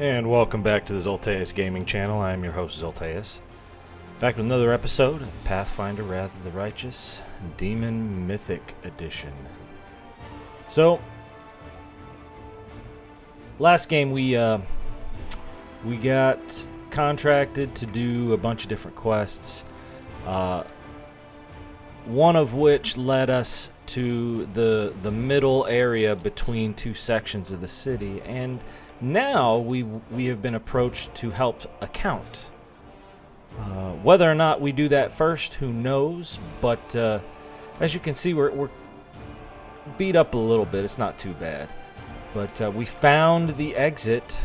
And welcome back to the Zolteus Gaming Channel. I'm your host, Zolteus. Back with another episode of Pathfinder Wrath of the Righteous, Demon Mythic Edition. So, last game we got contracted to do a bunch of different quests. One of which led us to the middle area between two sections of the city, and now we have been approached to help a count. Whether or not we do that first, who knows? But as you can see, we're beat up a little bit. It's not too bad. But we found the exit,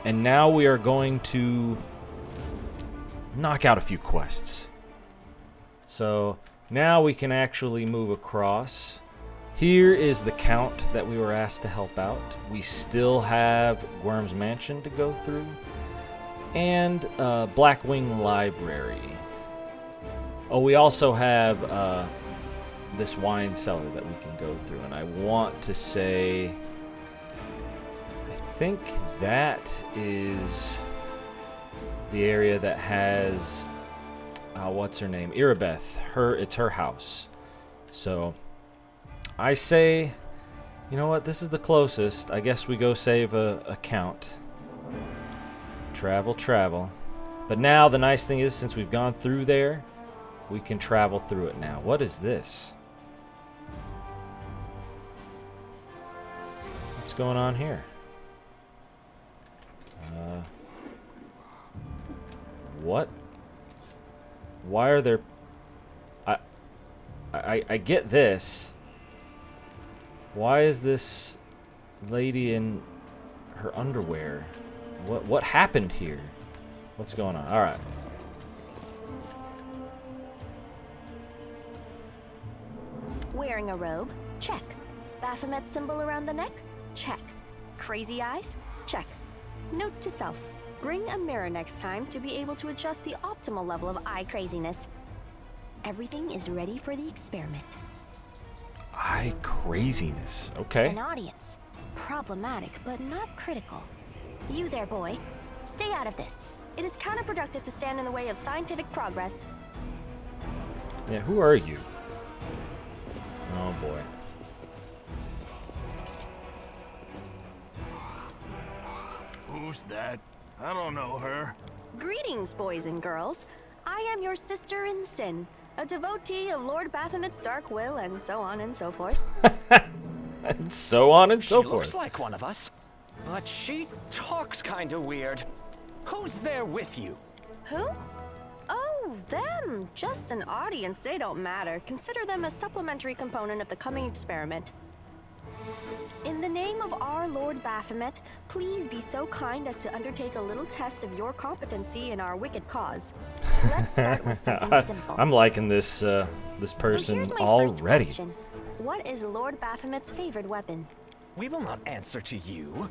and now we are going to knock out a few quests. So now we can actually move across. Here is the count that we were asked to help out. We still have Worm's Mansion to go through, and Blackwing Library. Oh, we also have this wine cellar that we can go through, and I want to say, I think that is the area that has, what's her name? Irabeth. It's her house. So I say, you know what, this is the closest. I guess we go save a count. Travel. But now the nice thing is, since we've gone through there, we can travel through it now. What is this? What's going on here? What? Why are there... I get this. Why is this lady in her underwear? What happened here? What's going on? All right. Wearing a robe? Check. Baphomet symbol around the neck? Check. Crazy eyes? Check. Note to self. Bring a mirror next time to be able to adjust the optimal level of eye craziness. Everything is ready for the experiment. Eye craziness. Okay. An audience. Problematic, but not critical. You there, boy. Stay out of this. It is counterproductive to stand in the way of scientific progress. Yeah, who are you? Oh, boy. Who's that? I don't know her. Greetings, boys and girls. I am your sister in sin, a devotee of Lord Baphomet's dark will, and so on and so forth. And so on and so She forth. looks like one of us, but she talks kind of weird. Who's there with you? Who? Oh, them. Just an audience. They don't matter. Consider them a supplementary component of the coming experiment. In the name of our Lord Baphomet, please be so kind as to undertake a little test of your competency in our wicked cause. Let's start with something simple. I'm liking this this So person here's my first already. question. What is Lord Baphomet's favorite weapon? We will not answer to you.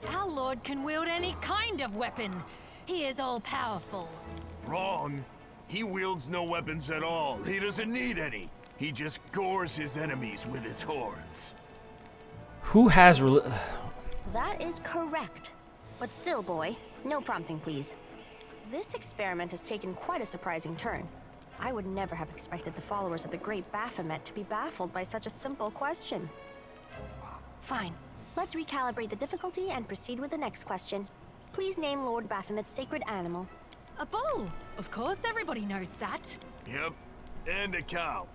Our Lord can wield any kind of weapon. He is all-powerful. Wrong. He wields no weapons at all. He doesn't need any. He just gores his enemies with his horns. Who has That is correct. But still, boy, no prompting, please. This experiment has taken quite a surprising turn. I would never have expected the followers of the great Baphomet to be baffled by such a simple question. Fine. Let's recalibrate the difficulty and proceed with the next question. Please name Lord Baphomet's sacred animal. A bull! Of course, everybody knows that. Yep. And a cow.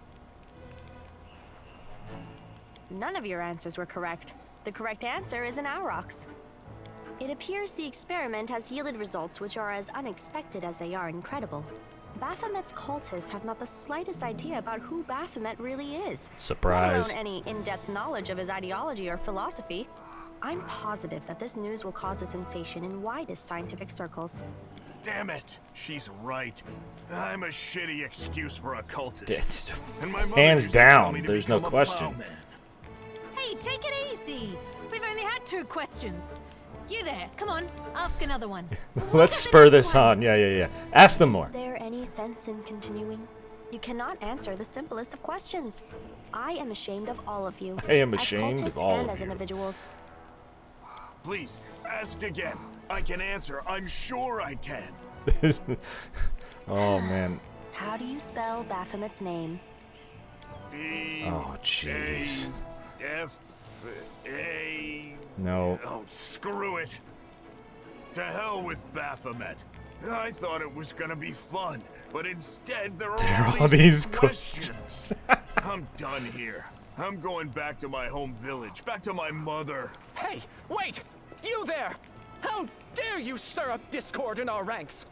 None of your answers were correct. The correct answer is an aurochs. It appears the experiment has yielded results which are as unexpected as they are incredible. Baphomet's cultists have not the slightest idea about who Baphomet really is. Surprise. Let alone any in-depth knowledge of his ideology or philosophy. I'm positive that this news will cause a sensation in widest scientific circles. Damn it. She's right. I'm a shitty excuse for a cultist. And my mother Hands used to tell down, me to there's no become a question. plowman. Hey, take it easy. We've only had 2 questions. You there, come on, ask another one. Let's spur this on. Yeah. Ask them more. Is there any sense in continuing? You cannot answer the simplest of questions. I am ashamed of all of you. I am as ashamed cultists of all and of as you. individuals. Please, ask again. I can answer. I'm sure I can. Oh man. How do you spell Baphomet's name? Oh jeez. B-A-F-A... No. Oh, screw it. To hell with Baphomet. I thought it was gonna be fun, but instead there are all these questions. I'm done here. I'm going back to my home village, back to my mother. Hey, wait! You there! How dare you stir up discord in our ranks?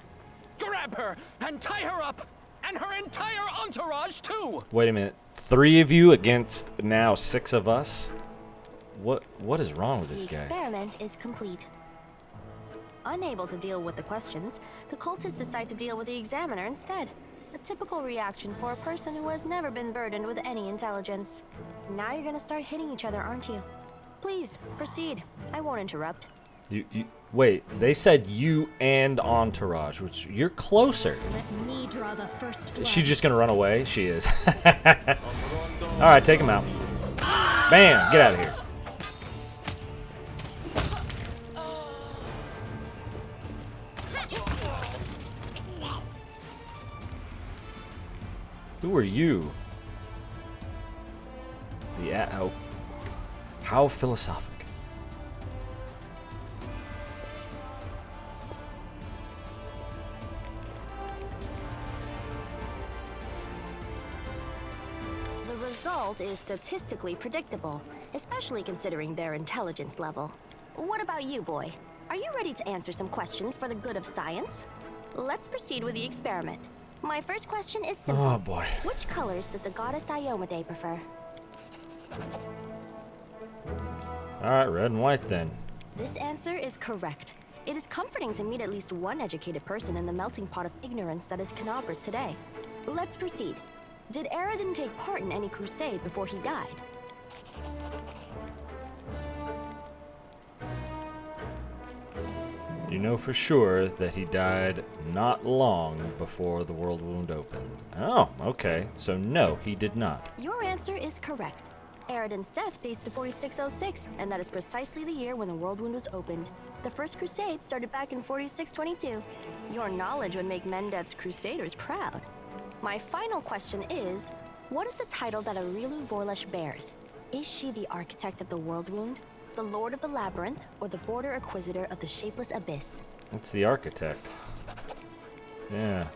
Grab her and tie her up, and her entire entourage too! Wait a minute. 3 of you against now 6 of us? What is wrong with this The guy? experiment is complete. Unable to deal with the questions, the cultists decide to deal with the examiner instead. A typical reaction for a person who has never been burdened with any intelligence. Now you're gonna start hitting each other, aren't you? Please, proceed. I won't interrupt. You wait, they said you and entourage, which you're closer. Let me draw the first blood. Is she just gonna run away? She is. Alright, take him out. Bam! Get out of here. Who are you? Oh. How philosophic. The result is statistically predictable, especially considering their intelligence level. What about you, boy? Are you ready to answer some questions for the good of science? Let's proceed with the experiment. My first question is simple. Oh boy. Which colors does the goddess Iomade prefer? Alright, red and white then. This answer is correct. It is comforting to meet at least one educated person in the melting pot of ignorance that is Canabras today. Let's proceed. Did Aradin take part in any crusade before he died? You know for sure that he died not long before the world wound opened. Oh, okay. So no, he did not. Your answer is correct. Aradin's death dates to 4606, and that is precisely the year when the world wound was opened. The first crusade started back in 4622. Your knowledge would make Mendev's crusaders proud. My final question is, what is the title that Aurilu Vorlesh bears? Is she the architect of the world wound, the lord of the labyrinth, or the border acquisitor of the shapeless abyss? It's the architect. Yeah.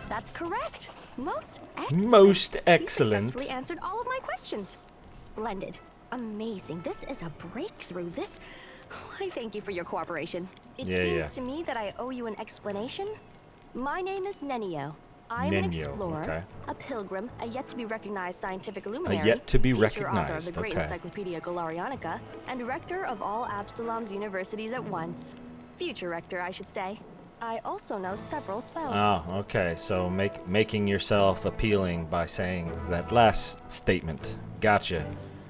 That's correct. Most excellent. Most You excellent. successfully answered all of my questions. Splendid. Amazing. This is a breakthrough. I thank you for your cooperation. It seems to me that I owe you an explanation. My name is Nenio. I'm an explorer, okay. a pilgrim, a yet-to-be-recognized scientific luminary, A yet-to-be-recognized, future author of the great okay. Encyclopedia Galarianica, and rector of all Absalom's universities at once. Future rector, I should say. I also know several spells. Oh, okay. So making yourself appealing by saying that last statement. Gotcha.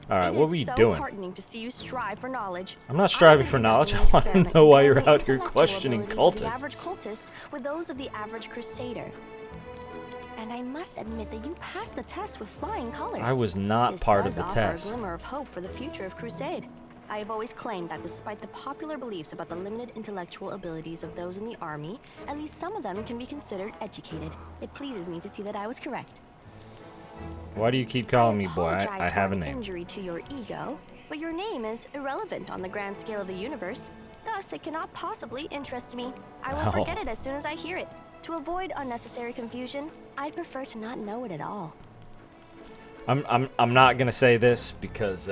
All right, what were you It is so doing? heartening to see you strive for knowledge. I'm not striving for knowledge. I want to know why you're out here questioning The average cultists. cultist with those of the average crusader. And I must admit that you passed the test with flying colors. I was not This part of does the offer test. a glimmer of hope for the future of Crusade. I have always claimed that despite the popular beliefs about the limited intellectual abilities of those in the army, at least some of them can be considered educated. It pleases me to see that I was correct. Why do you keep calling me boy? Apologize I have for a an name. injury to your ego, but your name is irrelevant on the grand scale of the universe. Thus, it cannot possibly interest me. I will forget it as soon as I hear it. To avoid unnecessary confusion, I'd prefer to not know it at all. I'm not gonna say this because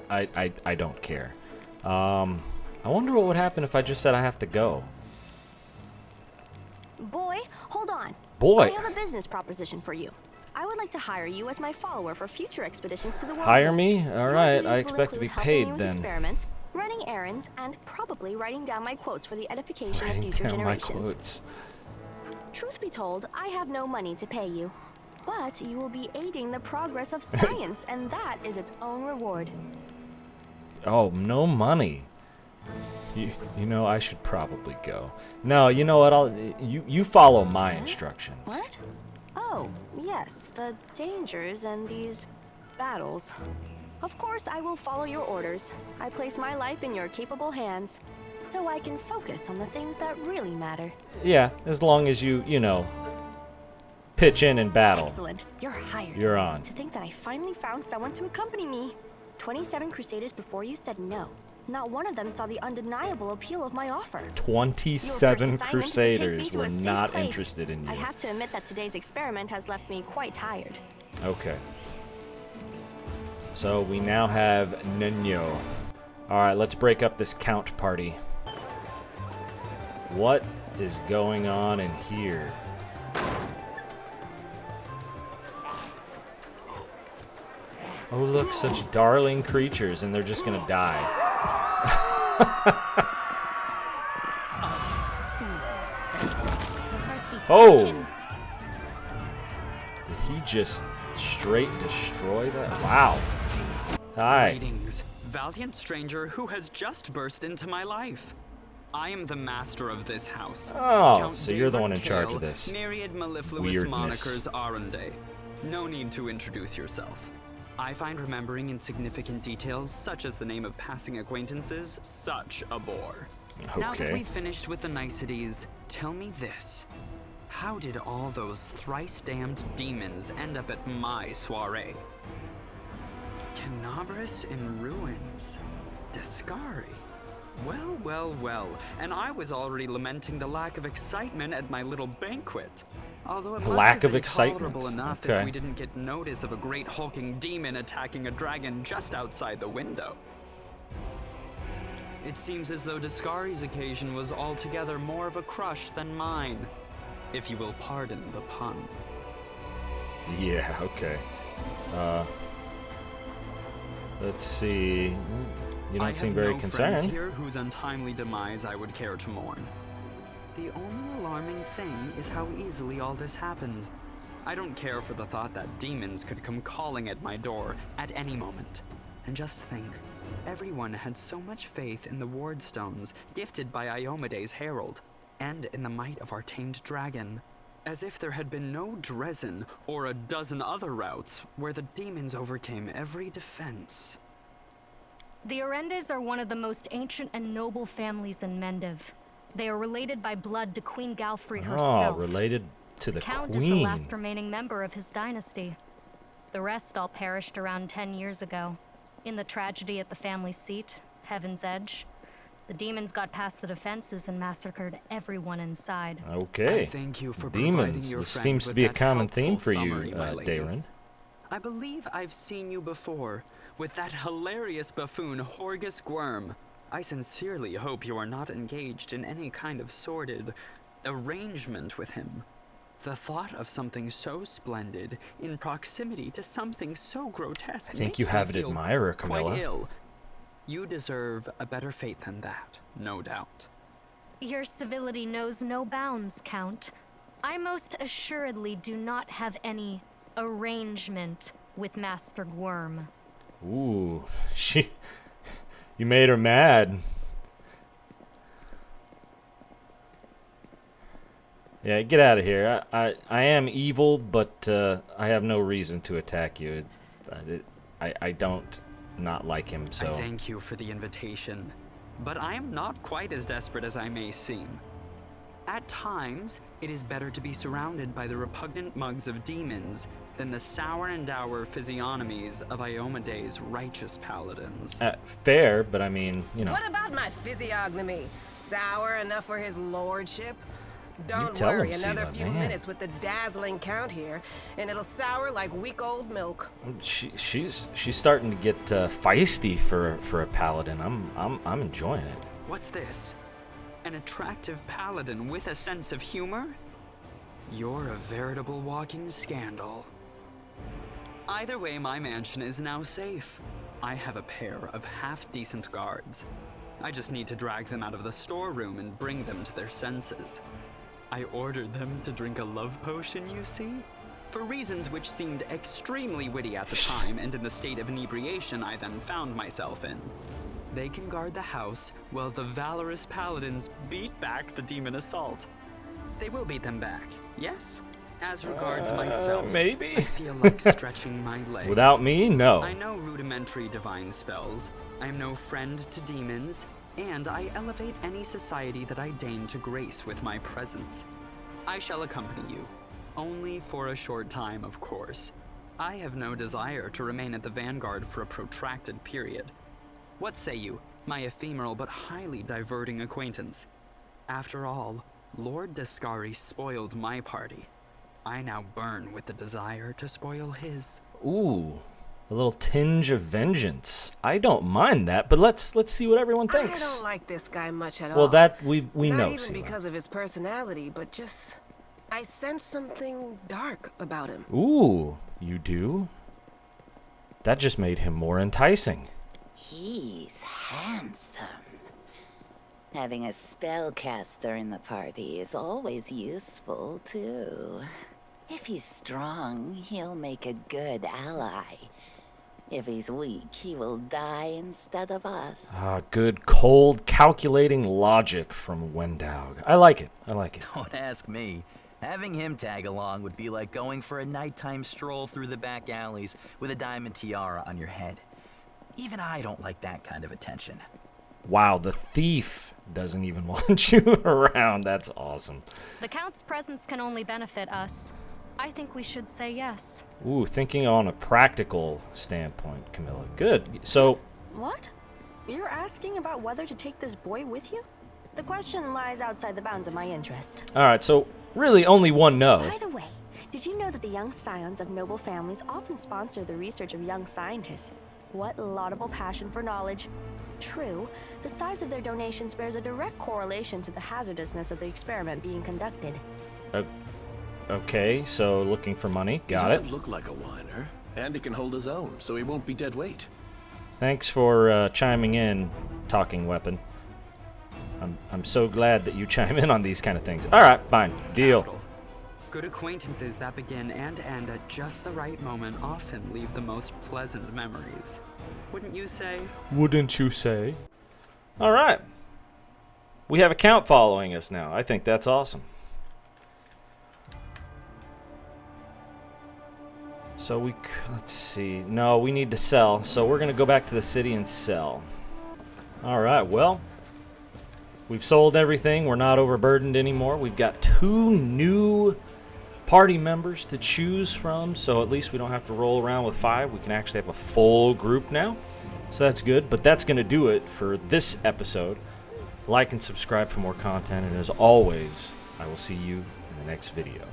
I don't care. I wonder what would happen if I just said I have to go. Boy, hold on. Boy. I have a business proposition for you. I would like to hire you as my follower for future expeditions to the world. Hire Wound. me? All Your right. duties I will expect to be include helping me paid with then. Experiments, running errands, and probably writing down my quotes for the edification of Writing future down my generations. quotes. Truth be told, I have no money to pay you. But you will be aiding the progress of science, and that is its own reward. Oh, no money. You know, I should probably go. No, you know what? You follow my instructions. What? Oh, yes, the dangers and these battles. Of course, I will follow your orders. I place my life in your capable hands. so I can focus on the things that really matter. Yeah, as long as you know, pitch in and battle. Excellent. You're hired. You're on. To think that I finally found someone to accompany me. 27 Crusaders before you said no. Not one of them saw the undeniable appeal of my offer. 27 Crusaders were not place. interested in you. I have to admit that today's experiment has left me quite tired. Okay. So we now have Nuno. Alright, let's break up this count party. What is going on in here? Oh look, such darling creatures, and they're just gonna die. Oh! Did he just straight destroy that? Wow. Hi. Greetings, valiant stranger who has just burst into my life. I am the master of this house. Oh, Count so you're the one in Daybreak charge Kale, of this. Myriad mellifluous Weirdness. monikers Arunde. No need to introduce yourself. I find remembering insignificant details, such as the name of passing acquaintances, such a bore. Now that Okay. we've finished with the niceties, tell me this. How did all those thrice-damned demons end up at my soiree? Canabras in ruins. Descari. Well, well, well. And I was already lamenting the lack of excitement at my little banquet. Although it must Lack have been of excitement. tolerable enough Okay. if we didn't get notice of a great hulking demon attacking a dragon just outside the window. It seems as though Descari's occasion was altogether more of a crush than mine, if you will pardon the pun. Yeah, okay. Let's see. You don't seem very I have no friends concerned. here whose untimely demise I would care to mourn. The only alarming thing is how easily all this happened. I don't care for the thought that demons could come calling at my door at any moment. And just think, everyone had so much faith in the ward stones gifted by Iomede's herald, and in the might of our tamed dragon, as if there had been no Dresden or a dozen other routes where the demons overcame every defense. The Orendes are one of the most ancient and noble families in Mendiv. They are related by blood to Queen Galfrey Oh, herself. related to the Count is queen. the last remaining member of his dynasty. The rest all perished around 10 years ago. In the tragedy at the family seat, Heaven's Edge, the demons got past the defenses and massacred everyone inside. Okay. I thank you for providing Demons. your This friend seems to with be a that common theme helpful for you, summary, my lady. Darren. I believe I've seen you before, with that hilarious buffoon Horgus Gwyrm. I sincerely hope you are not engaged in any kind of sordid arrangement with him. The thought of something so splendid in proximity to something so grotesque I think makes you me have an feel admirer, Camilla. quite ill. You deserve a better fate than that, no doubt. Your civility knows no bounds, Count. I most assuredly do not have any arrangement with Master Gwyrm. Ooh, you made her mad. Yeah, get out of here. I am evil, but I have no reason to attack you. I don't not like him, so. I thank you for the invitation, but I am not quite as desperate as I may seem. At times, it is better to be surrounded by the repugnant mugs of demons than the sour and dour physiognomies of Iomede's righteous paladins. Fair, but I mean, you know. What about my physiognomy? Sour enough for his lordship? Don't tell worry, him, another Siva, few man. minutes with the dazzling Count here, and it'll sour like week old milk. She's starting to get feisty for a paladin. I'm enjoying it. What's this? An attractive paladin with a sense of humor? You're a veritable walking scandal. Either way, my mansion is now safe. I have a pair of half-decent guards. I just need to drag them out of the storeroom and bring them to their senses. I ordered them to drink a love potion, you see? For reasons which seemed extremely witty at the time and in the state of inebriation I then found myself in. They can guard the house while the valorous paladins beat back the demon assault. They will beat them back, yes? As regards myself, maybe? I feel like stretching my legs. Without me, no. I know rudimentary divine spells. I am no friend to demons, and I elevate any society that I deign to grace with my presence. I shall accompany you, only for a short time, of course. I have no desire to remain at the vanguard for a protracted period. What say you, my ephemeral but highly diverting acquaintance? After all, Lord Descari spoiled my party. I now burn with the desire to spoil his. Ooh, a little tinge of vengeance. I don't mind that, but let's see what everyone I thinks. don't like this guy much at all. Well, that we Not know. even Sela. because of his personality, but just I sense something dark about him. Ooh, you do? That just made him more enticing. He's handsome. Having a spellcaster in the party is always useful, too. If he's strong, he'll make a good ally. If he's weak, he will die instead of us. Ah, good, cold, calculating logic from Wendaug. I like it. I like it. Don't ask me. Having him tag along would be like going for a nighttime stroll through the back alleys with a diamond tiara on your head. Even I don't like that kind of attention. Wow, the thief doesn't even want you around. That's awesome. The Count's presence can only benefit us. I think we should say yes. Ooh, thinking on a practical standpoint, Camilla. Good. So, What? You're asking about whether to take this boy with you? The question lies outside the bounds of my interest. all right, so really only one no. By the way, did you know that the young scions of noble families often sponsor the research of young scientists? What laudable passion for knowledge. True, the size of their donations bears a direct correlation to the hazardousness of the experiment being conducted. Okay, so looking for money. Got He it. doesn't look like a whiner, and he can hold his own, so he won't be dead weight. Thanks for chiming in, talking weapon. I'm so glad that you chime in on these kind of things. All right, fine. Deal. Capital. Good acquaintances that begin and end at just the right moment often leave the most pleasant memories. Wouldn't you say? Wouldn't you say? All right. We have a count following us now. I think that's awesome. So let's see. No, we need to sell. So we're going to go back to the city and sell. All right, well, we've sold everything. We're not overburdened anymore. We've got 2 new party members to choose from, so at least we don't have to roll around with 5. We can actually have a full group now. So that's good, but that's going to do it for this episode. Like and subscribe for more content, and as always, I will see you in the next video.